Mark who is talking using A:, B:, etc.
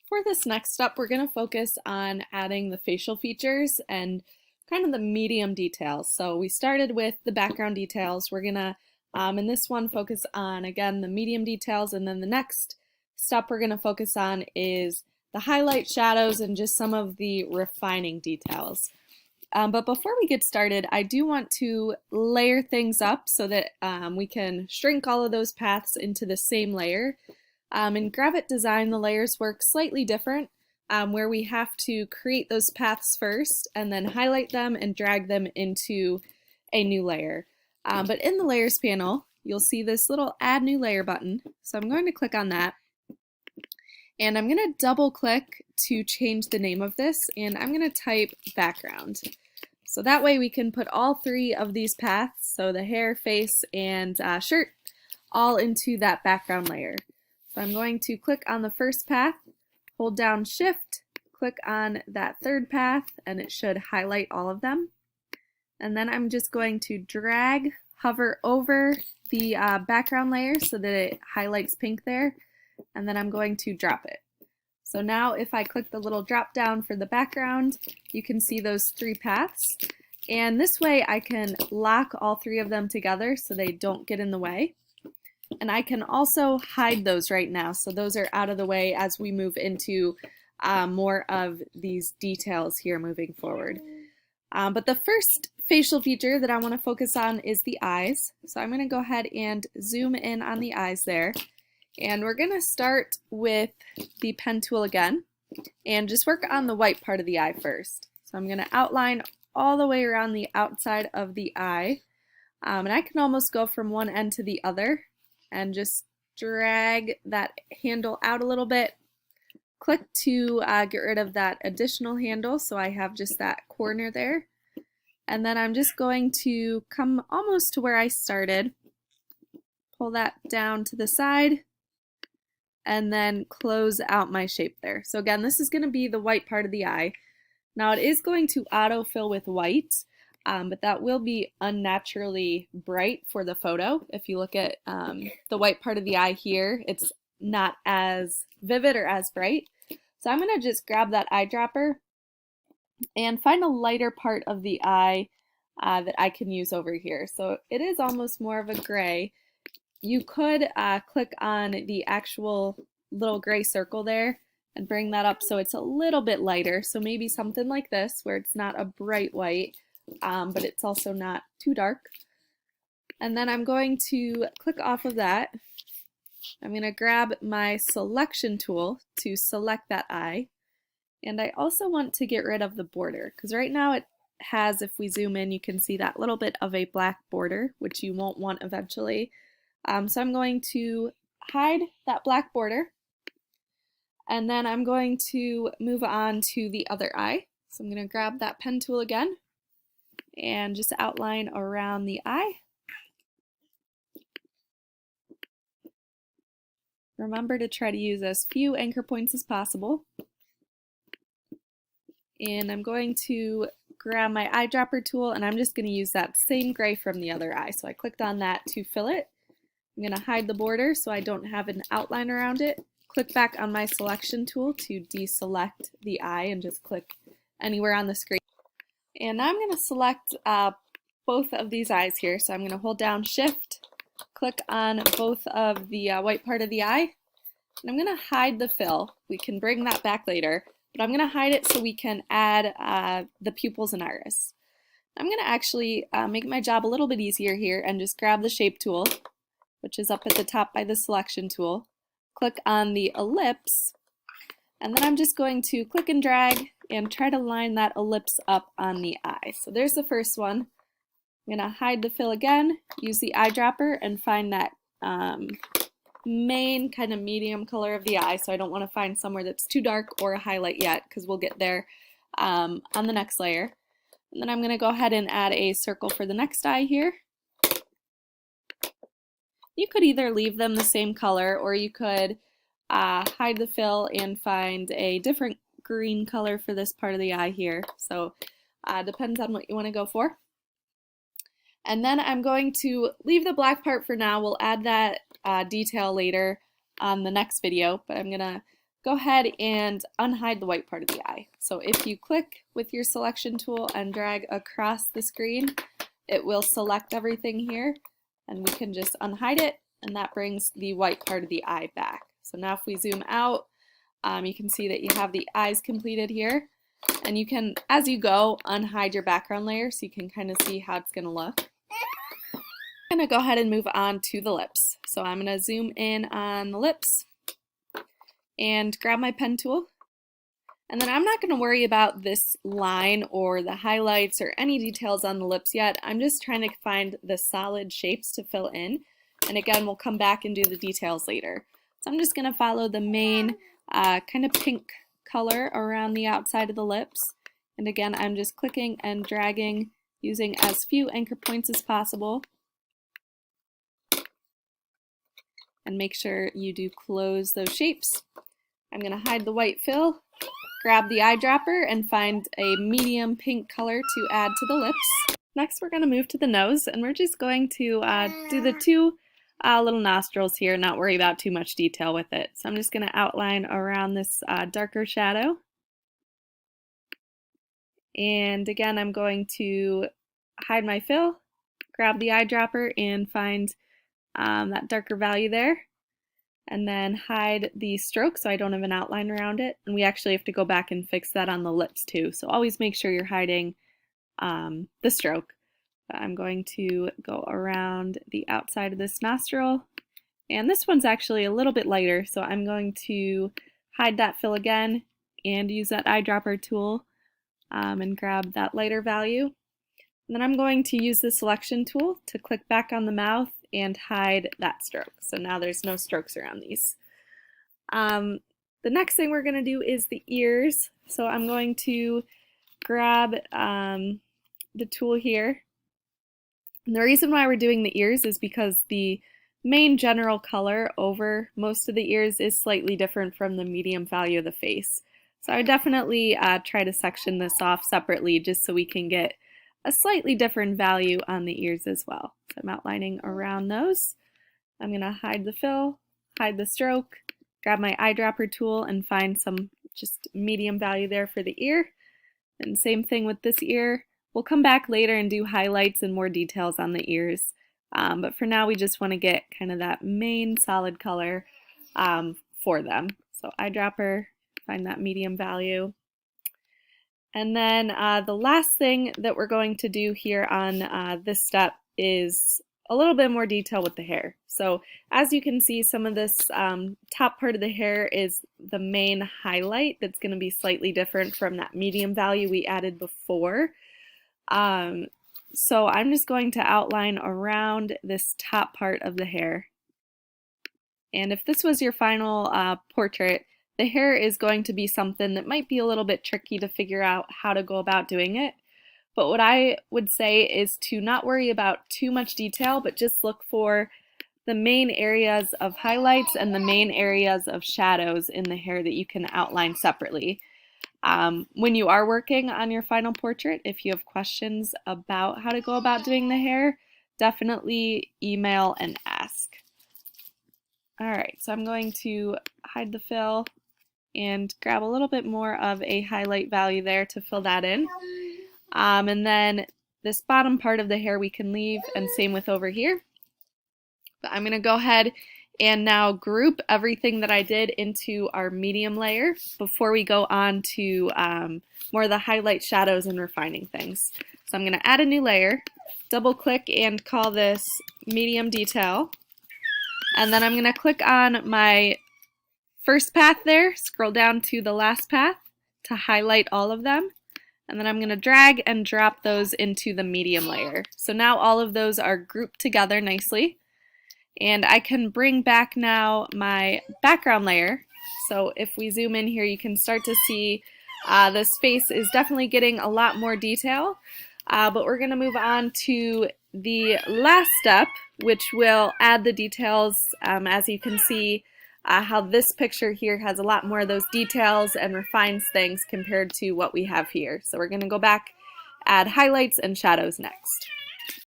A: For this next step, we're going to focus on adding the facial features and kind of the medium details. So we started with the background details. We're going to, in this one, focus on, again, the medium details, and then the next step we're going to focus on is the highlight, shadows, and just some of the refining details. But before we get started, I do want to layer things up so that we can shrink all of those paths into the same layer. In Gravit design, the layers work slightly different, where we have to create those paths first and then highlight them and drag them into a new layer. But in the layers panel, you'll see this little add new layer button. So I'm going to click on that. And I'm going to double click to change the name of this, and I'm going to type background. So that way we can put all three of these paths, so the hair, face, and shirt, all into that background layer. So I'm going to click on the first path, hold down Shift, click on that third path, and it should highlight all of them. And then I'm just going to drag, hover over the background layer so that it highlights pink there, and then I'm going to drop it. So now if I click the little drop down for the background, you can see those three paths. And this way I can lock all three of them together so they don't get in the way. And I can also hide those right now, so those are out of the way as we move into more of these details here moving forward. But the first facial feature that I want to focus on is the eyes. So I'm going to go ahead and zoom in on the eyes there. And we're going to start with the pen tool again and just work on the white part of the eye first. So I'm going to outline all the way around the outside of the eye. And I can almost go from one end to the other and just drag that handle out a little bit. Click to get rid of that additional handle so I have just that corner there. And then I'm just going to come almost to where I started, pull that down to the side, and then close out my shape there. So again, this is going to be the white part of the eye. Now it is going to autofill with white, but that will be unnaturally bright for the photo. If you look at the white part of the eye here, it's not as vivid or as bright. So I'm going to just grab that eyedropper and find a lighter part of the eye that I can use over here. So it is almost more of a gray. You could click on the actual little gray circle there and bring that up so it's a little bit lighter. So maybe something like this where it's not a bright white, but it's also not too dark. And then I'm going to click off of that. I'm going to grab my selection tool to select that eye. And I also want to get rid of the border because right now it has, if we zoom in, you can see that little bit of a black border, which you won't want eventually. So I'm going to hide that black border, and then I'm going to move on to the other eye. So I'm going to grab that pen tool again and just outline around the eye. Remember to try to use as few anchor points as possible. And I'm going to grab my eyedropper tool, and I'm just going to use that same gray from the other eye. So I clicked on that to fill it. I'm going to hide the border so I don't have an outline around it. Click back on my selection tool to deselect the eye and just click anywhere on the screen. And now I'm going to select both of these eyes here. So I'm going to hold down Shift, click on both of the white part of the eye, and I'm going to hide the fill. We can bring that back later, but I'm going to hide it so we can add the pupils and iris. I'm going to actually make my job a little bit easier here and just grab the shape tool, which is up at the top by the selection tool. Click on the ellipse, and then I'm just going to click and drag and try to line that ellipse up on the eye. So there's the first one. I'm going to hide the fill again, use the eyedropper, and find that main kind of medium color of the eye. So I don't want to find somewhere that's too dark or a highlight yet, because we'll get there on the next layer. And then I'm going to go ahead and add a circle for the next eye here. You could either leave them the same color, or you could hide the fill and find a different green color for this part of the eye here. So depends on what you want to go for. And then I'm going to leave the black part for now. We'll add that detail later on the next video, but I'm going to go ahead and unhide the white part of the eye. So if you click with your selection tool and drag across the screen, it will select everything here, and we can just unhide it, and that brings the white part of the eye back. So now if we zoom out, you can see that you have the eyes completed here, and you can, as you go, unhide your background layer so you can kind of see how it's going to look. I'm going to go ahead and move on to the lips. So I'm going to zoom in on the lips and grab my pen tool. And then I'm not going to worry about this line or the highlights or any details on the lips yet. I'm just trying to find the solid shapes to fill in. And again, we'll come back and do the details later. So I'm just going to follow the main kind of pink color around the outside of the lips. And again, I'm just clicking and dragging using as few anchor points as possible. And make sure you do close those shapes. I'm going to hide the white fill, grab the eyedropper, and find a medium pink color to add to the lips. Next, we're going to move to the nose, and we're just going to do the two little nostrils here, not worry about too much detail with it. So I'm just going to outline around this darker shadow. And again, I'm going to hide my fill, grab the eyedropper, and find that darker value there, and then hide the stroke so I don't have an outline around it. And we actually have to go back and fix that on the lips too, so always make sure you're hiding the stroke. I'm going to go around the outside of this nostril, and this one's actually a little bit lighter, so I'm going to hide that fill again and use that eyedropper tool and grab that lighter value. And then I'm going to use the selection tool to click back on the mouth and hide that stroke. So now there's no strokes around these. The next thing we're going to do is the ears. So I'm going to grab the tool here. And the reason why we're doing the ears is because the main general color over most of the ears is slightly different from the medium value of the face. So I would definitely try to section this off separately just so we can get a slightly different value on the ears as well. So I'm outlining around those. I'm going to hide the fill, hide the stroke, grab my eyedropper tool and find some just medium value there for the ear. And same thing with this ear. We'll come back later and do highlights and more details on the ears. But for now, we just want to get kind of that main solid color for them. So eyedropper, find that medium value. And then the last thing that we're going to do here on this step is a little bit more detail with the hair. So as you can see, some of this top part of the hair is the main highlight that's going to be slightly different from that medium value we added before. So I'm just going to outline around this top part of the hair. And if this was your final portrait, the hair is going to be something that might be a little bit tricky to figure out how to go about doing it. But what I would say is to not worry about too much detail, but just look for the main areas of highlights and the main areas of shadows in the hair that you can outline separately. When you are working on your final portrait, if you have questions about how to go about doing the hair, definitely email and ask. Alright, so I'm going to hide the fill and grab a little bit more of a highlight value there to fill that in. And then this bottom part of the hair we can leave, and same with over here. But I'm going to go ahead and now group everything that I did into our medium layer before we go on to more of the highlight, shadows, and refining things. So I'm going to add a new layer, double click and call this medium detail. And then I'm going to click on my first path there, scroll down to the last path to highlight all of them. And then I'm going to drag and drop those into the medium layer. So now all of those are grouped together nicely. And I can bring back now my background layer. So if we zoom in here, you can start to see this face is definitely getting a lot more detail. But we're going to move on to the last step, which will add the details. As you can see, how this picture here has a lot more of those details and refines things compared to what we have here. So we're going to go back, add highlights and shadows next.